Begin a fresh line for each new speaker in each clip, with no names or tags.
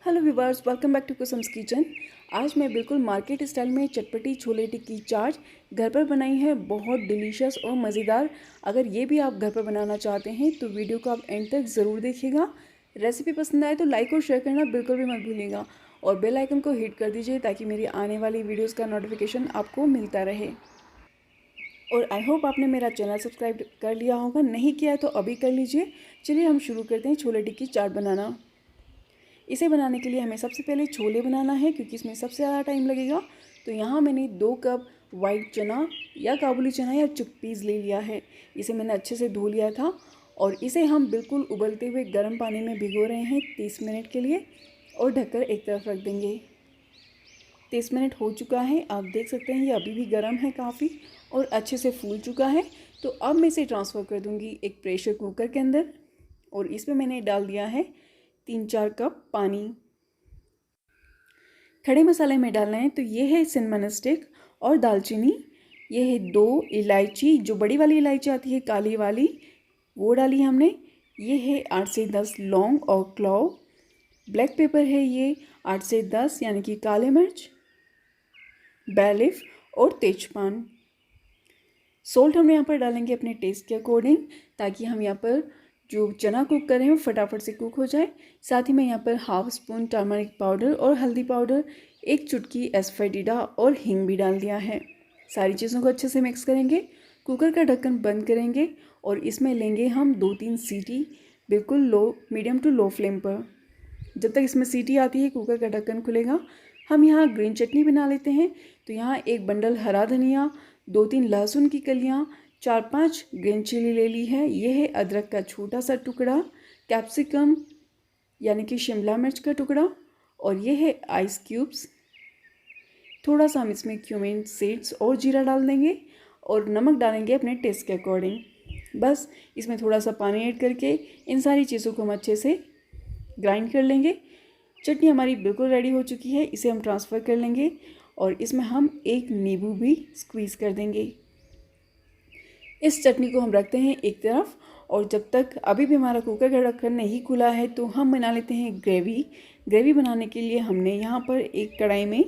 Hello viewers, welcome back to Kusum's kitchen. आज मैं बिल्कुल मार्केट स्टाइल में चटपटी छोले टिक्की चाट घर पर बनाई है, बहुत डिलीशियस और मज़ेदार। अगर ये भी आप घर पर बनाना चाहते हैं तो वीडियो को आप एंड तक ज़रूर देखिएगा। रेसिपी पसंद आए तो लाइक और शेयर करना बिल्कुल भी मत भूलिएगा और बेल आइकन को हिट कर दीजिए ताकि मेरी आने वाली वीडियोज़ का नोटिफिकेशन आपको मिलता रहे। और आई होप आपने मेरा चैनल सब्सक्राइब कर लिया होगा, नहीं किया है तो अभी कर लीजिए। चलिए हम शुरू करते हैं छोले टिक्की चाट बनाना। इसे बनाने के लिए हमें सबसे पहले छोले बनाना है क्योंकि इसमें सबसे ज़्यादा टाइम लगेगा। तो यहाँ मैंने 2 कप वाइट चना या काबुली चना या चिकपीस ले लिया है। इसे मैंने अच्छे से धो लिया था और इसे हम बिल्कुल उबलते हुए गर्म पानी में भिगो रहे हैं 30 मिनट के लिए और ढककर एक तरफ रख देंगे। 30 मिनट हो चुका है, आप देख सकते हैं ये अभी भी गर्म है काफ़ी और अच्छे से फूल चुका है। तो अब मैं इसे ट्रांसफ़र कर दूँगी एक प्रेशर कुकर के अंदर और इसमें मैंने डाल दिया है 3-4 कप पानी। खड़े मसाले में डालना है तो ये है सिनेमन स्टिक और दालचीनी, ये है 2 इलायची, जो बड़ी वाली इलायची आती है काली वाली, वो डाली हमने। ये है 8 से 10 लौंग और क्लॉव। ब्लैक पेपर है ये 8 से 10 यानी कि काले मिर्च, बे लीफ और तेजपान। सोल्ट हम यहाँ पर डालेंगे अपने टेस्ट के अकॉर्डिंग ताकि हम यहाँ पर जो चना कुक कर रहे हैं वो फटाफट से कुक हो जाए। साथ ही मैं यहाँ पर हाफ स्पून टर्मरिक पाउडर और हल्दी पाउडर, 1 चुटकी एसफेटिडा और हींग भी डाल दिया है। सारी चीज़ों को अच्छे से मिक्स करेंगे, कुकर का ढक्कन बंद करेंगे और इसमें लेंगे हम 2-3 सीटी, बिल्कुल लो मीडियम टू लो फ्लेम पर। जब तक इसमें सीटी आती है कुकर का ढक्कन खुलेगा। हम यहाँ ग्रीन चटनी बना लेते हैं। तो यहाँ एक बंडल हरा धनिया, 2-3 लहसुन की कलियाँ, 4-5 ग्रीन चिली ले ली है। ये है अदरक का छोटा सा टुकड़ा, कैप्सिकम यानी कि शिमला मिर्च का टुकड़ा और ये है आइस क्यूब्स। थोड़ा सा हम इसमें क्यूमिन सीड्स और जीरा डाल देंगे और नमक डालेंगे अपने टेस्ट के अकॉर्डिंग। बस इसमें थोड़ा सा पानी ऐड करके इन सारी चीज़ों को हम अच्छे से ग्राइंड कर लेंगे। चटनी हमारी बिल्कुल रेडी हो चुकी है, इसे हम ट्रांसफ़र कर लेंगे और इसमें हम एक नींबू भी स्क्वीज़ कर देंगे। इस चटनी को हम रखते हैं एक तरफ और जब तक अभी भी हमारा कुकर का ढक्कन नहीं खुला है तो हम बना लेते हैं ग्रेवी। ग्रेवी बनाने के लिए हमने यहाँ पर एक कढ़ाई में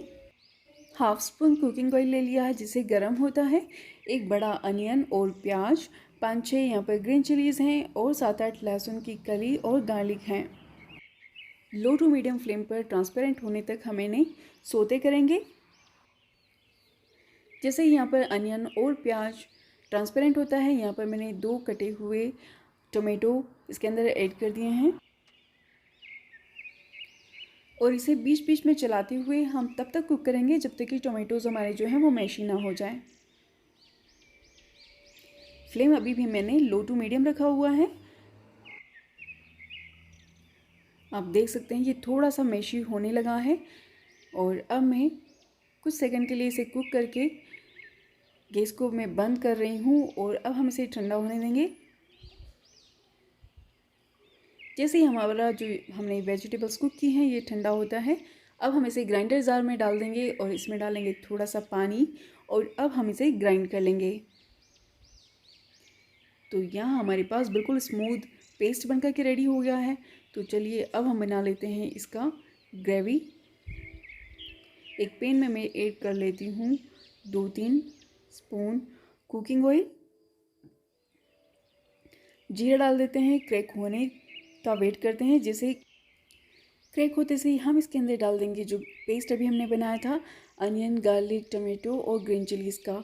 हाफ स्पून कुकिंग ऑयल ले लिया है जिसे गर्म होता है। एक बड़ा अनियन और प्याज, 5-6 यहाँ पर ग्रीन चिलीज़ हैं और 7-8 लहसुन की कली और गार्लिक हैं। लो टू मीडियम फ्लेम पर ट्रांसपेरेंट होने तक हम इन्हें सोते करेंगे। जैसे ही यहाँ पर अनियन और प्याज ट्रांसपेरेंट होता है, यहाँ पर मैंने 2 कटे हुए टोमेटो इसके अंदर ऐड कर दिए हैं और इसे बीच बीच में चलाते हुए हम तब तक कुक करेंगे जब तक कि टोमेटोज़ हमारे जो हैं वो मैशी ना हो जाए। फ्लेम अभी भी मैंने लो टू मीडियम रखा हुआ है। आप देख सकते हैं ये थोड़ा सा मैशी होने लगा है और अब मैं कुछ सेकंड के लिए इसे कुक करके गैस को मैं बंद कर रही हूँ और अब हम इसे ठंडा होने देंगे। जैसे ही हमारा जो हमने वेजिटेबल्स कुक की हैं ये ठंडा होता है, अब हम इसे ग्राइंडर जार में डाल देंगे और इसमें डालेंगे थोड़ा सा पानी और अब हम इसे ग्राइंड कर लेंगे। तो यहाँ हमारे पास बिल्कुल स्मूथ पेस्ट बनकर के रेडी हो गया है। तो चलिए अब हम बना लेते हैं इसका ग्रेवी। एक पैन में मैं ऐड कर लेती हूँ 2-3 स्पून कुकिंग ऑयल, जीरा डाल देते हैं, क्रैक होने का वेट करते हैं। जैसे क्रैक होते से ही हम इसके अंदर डाल देंगे जो पेस्ट अभी हमने बनाया था अनियन, गार्लिक, टमाटो और ग्रीन चिलीज़ का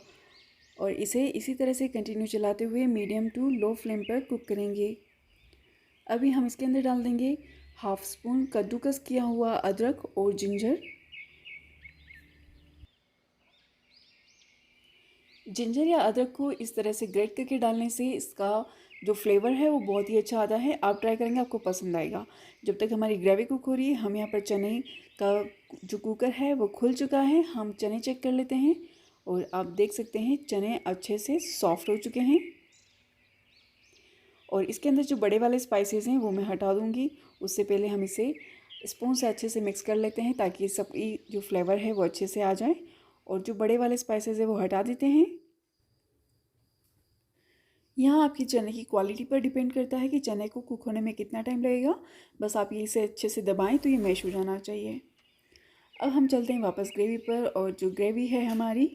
और इसे इसी तरह से कंटिन्यू चलाते हुए मीडियम टू लो फ्लेम पर कुक करेंगे। अभी हम इसके अंदर डाल देंगे हाफ स्पून कद्दूकस किया हुआ अदरक और जिंजर। जिंजर या अदरक को इस तरह से ग्रेट करके डालने से इसका जो फ्लेवर है वो बहुत ही अच्छा आता है। आप ट्राई करेंगे, आपको पसंद आएगा। जब तक हमारी ग्रेवी कुक हो रही है, हम यहाँ पर चने का जो कुकर है वो खुल चुका है। हम चने चेक कर लेते हैं और आप देख सकते हैं चने अच्छे से सॉफ्ट हो चुके हैं और इसके अंदर जो बड़े वाले स्पाइसेस हैं वो मैं हटा दूँगी। उससे पहले हम इसे स्पून से अच्छे से मिक्स कर लेते हैं ताकि सबकी जो फ्लेवर है वो अच्छे से आ जाए और जो बड़े वाले स्पाइसेस है वो हटा देते हैं। यहाँ आपकी चने की क्वालिटी पर डिपेंड करता है कि चने को कुक होने में कितना टाइम लगेगा। बस आप ये इसे अच्छे से दबाएं तो ये मैश हो जाना चाहिए। अब हम चलते हैं वापस ग्रेवी पर, और जो ग्रेवी है हमारी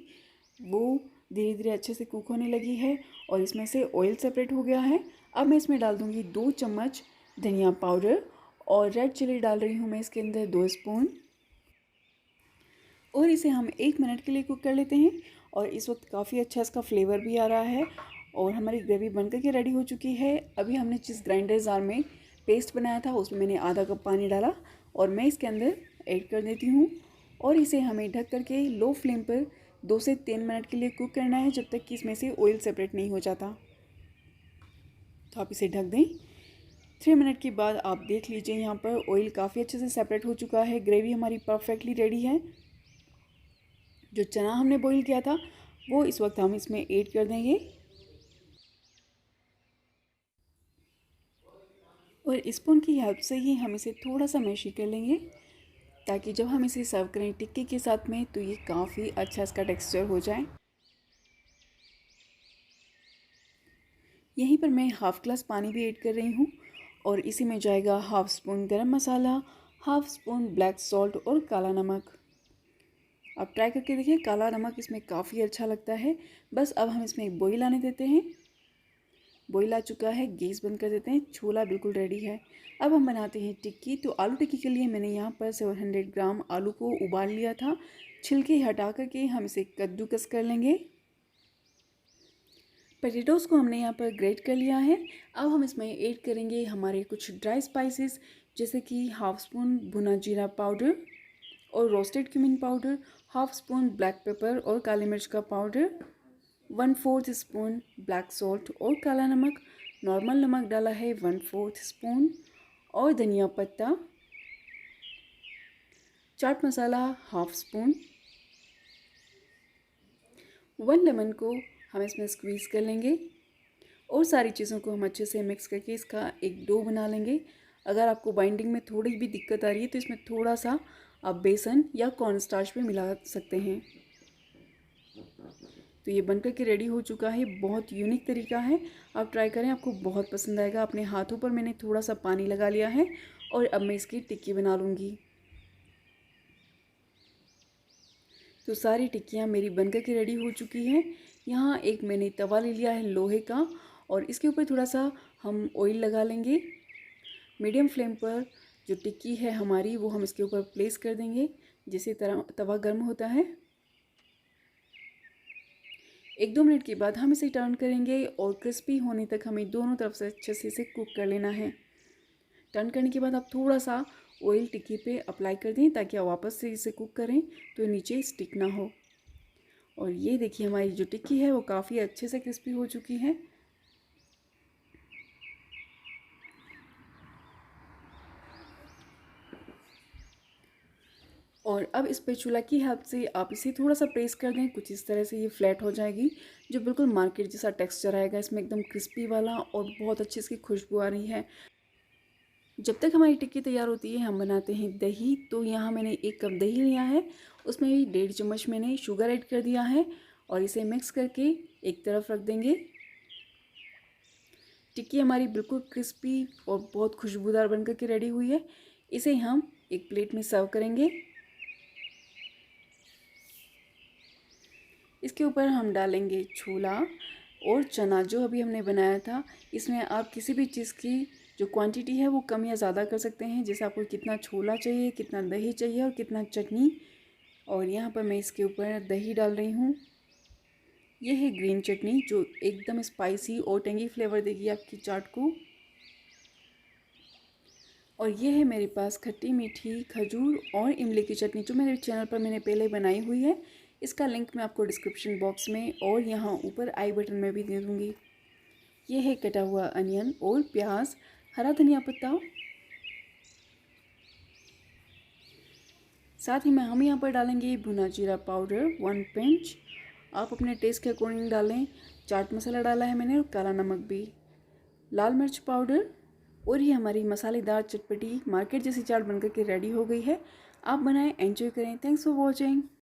वो धीरे धीरे अच्छे से कुक होने लगी है और इसमें से ऑयल सेपरेट हो गया है। अब मैं इसमें डाल दूँगी 2 चम्मच धनिया पाउडर, और रेड चिली डाल रही हूँ मैं इसके अंदर 2 स्पून, और इसे हम 1 मिनट के लिए कुक कर लेते हैं। और इस वक्त काफ़ी अच्छा इसका फ्लेवर भी आ रहा है और हमारी ग्रेवी बनकर के रेडी हो चुकी है। अभी हमने जिस ग्राइंडर जार में पेस्ट बनाया था उसमें मैंने आधा कप पानी डाला और मैं इसके अंदर ऐड कर देती हूँ, और इसे हमें ढक करके लो फ्लेम पर 2 से 3 मिनट के लिए कुक करना है, जब तक कि इसमें से ऑयल सेपरेट नहीं हो जाता। तो आप इसे ढक दें। 3 मिनट के बाद आप देख लीजिए यहाँ पर ऑयल काफ़ी अच्छे से सेपरेट हो चुका है, ग्रेवी हमारी परफेक्टली रेडी है। जो चना हमने बॉईल किया था वो इस वक्त हम इसमें ऐड कर देंगे, और स्पून की हेल्प से ही हम इसे थोड़ा सा मैश कर लेंगे, ताकि जब हम इसे सर्व करें टिक्की के साथ में तो ये काफ़ी अच्छा इसका टेक्सचर हो जाए। यहीं पर मैं हाफ़ ग्लास पानी भी ऐड कर रही हूँ, और इसी में जाएगा हाफ़ स्पून गरम मसाला, हाफ़ स्पून ब्लैक सॉल्ट और काला नमक। आप ट्राई करके देखिए, काला नमक इसमें काफ़ी अच्छा लगता है। बस अब हम इसमें एक बॉईल आने देते हैं। बॉईल आ चुका है, गैस बंद कर देते हैं। छोला बिल्कुल रेडी है। अब हम बनाते हैं टिक्की। तो आलू टिक्की के लिए मैंने यहाँ पर 700 ग्राम आलू को उबाल लिया था। छिलके हटा करके हम इसे कद्दूकस कर लेंगे। पोटैटोज़ को हमने यहाँ पर ग्रेट कर लिया है। अब हम इसमें ऐड करेंगे हमारे कुछ ड्राई स्पाइसेस, जैसे कि हाफ़ स्पून भुना जीरा पाउडर और roasted cumin powder, half spoon black pepper और काली मिर्च का पाउडर, 1/4 स्पून ब्लैक सॉल्ट और काला नमक, नॉर्मल नमक डाला है 1/4 स्पून, और धनिया पत्ता, chaat masala half spoon. 1 lemon को हम इसमें स्क्वीज़ कर लेंगे, और सारी चीज़ों को हम अच्छे से मिक्स करके इसका एक डो बना लेंगे। अगर आपको बाइंडिंग में थोड़ी भी दिक्कत आ रही है तो इसमें थोड़ा सा आप बेसन या कॉर्नस्टार्च भी मिला सकते हैं। तो ये बनकर के रेडी हो चुका है। बहुत यूनिक तरीका है, आप ट्राई करें, आपको बहुत पसंद आएगा। अपने हाथों पर मैंने थोड़ा सा पानी लगा लिया है और अब मैं इसकी टिक्की बना लूँगी। तो सारी टिक्कियाँ मेरी बनकर के रेडी हो चुकी हैं। यहाँ एक मैंने तवा ले लिया है लोहे का, और इसके ऊपर थोड़ा सा हम ऑयल लगा लेंगे। मीडियम फ्लेम पर जो टिक्की है हमारी वो हम इसके ऊपर प्लेस कर देंगे। जिसे तरह तवा गर्म होता है, 1-2 मिनट के बाद हम इसे टर्न करेंगे, और क्रिस्पी होने तक हमें दोनों तरफ से अच्छे से इसे कुक कर लेना है। टर्न करने के बाद आप थोड़ा सा ऑयल टिक्की पे अप्लाई कर दें, ताकि आप वापस से इसे कुक करें तो नीचे स्टिक ना हो। और ये देखिए हमारी जो टिक्की है वो काफ़ी अच्छे से क्रिस्पी हो चुकी है। और अब इस स्पैचुला की हेल्प से आप इसे थोड़ा सा प्रेस कर दें, कुछ इस तरह से ये फ्लैट हो जाएगी, जो बिल्कुल मार्केट जैसा टेक्सचर आएगा इसमें, एकदम क्रिस्पी वाला, और बहुत अच्छी इसकी खुशबू आ रही है। जब तक हमारी टिक्की तैयार होती है हम बनाते हैं दही। तो यहाँ मैंने 1 कप दही लिया है, उसमें 1.5 चम्मच मैंने शुगर ऐड कर दिया है, और इसे मिक्स करके एक तरफ रख देंगे। टिक्की हमारी बिल्कुल क्रिस्पी और बहुत खुशबूदार बनकर के रेडी हुई है। इसे हम एक प्लेट में सर्व करेंगे। इसके ऊपर हम डालेंगे छोला और चना जो अभी हमने बनाया था। इसमें आप किसी भी चीज़ की जो क्वांटिटी है वो कम या ज़्यादा कर सकते हैं, जैसे आपको कितना छोला चाहिए, कितना दही चाहिए और कितना चटनी। और यहाँ पर मैं इसके ऊपर दही डाल रही हूँ। ये है ग्रीन चटनी, जो एकदम स्पाइसी और टेंगी फ्लेवर देगी आपकी चाट को। और ये है मेरे पास खट्टी मीठी खजूर और इमली की चटनी, जो मेरे चैनल पर मैंने पहले बनाई हुई है। इसका लिंक मैं आपको डिस्क्रिप्शन बॉक्स में और यहाँ ऊपर आई बटन में भी दे दूँगी। ये है कटा हुआ अनियन और प्याज, हरा धनिया पत्ता, साथ ही में हम यहाँ पर डालेंगे भुना जीरा पाउडर 1 पिंच। आप अपने टेस्ट के अकॉर्डिंग डालें। चाट मसाला डाला है मैंने, और काला नमक भी, लाल मिर्च पाउडर। और ये हमारी मसालेदार चटपटी मार्केट जैसी चाट बनकर के रेडी हो गई है। आप बनाएं, एंजॉय करें। Thanks for watching.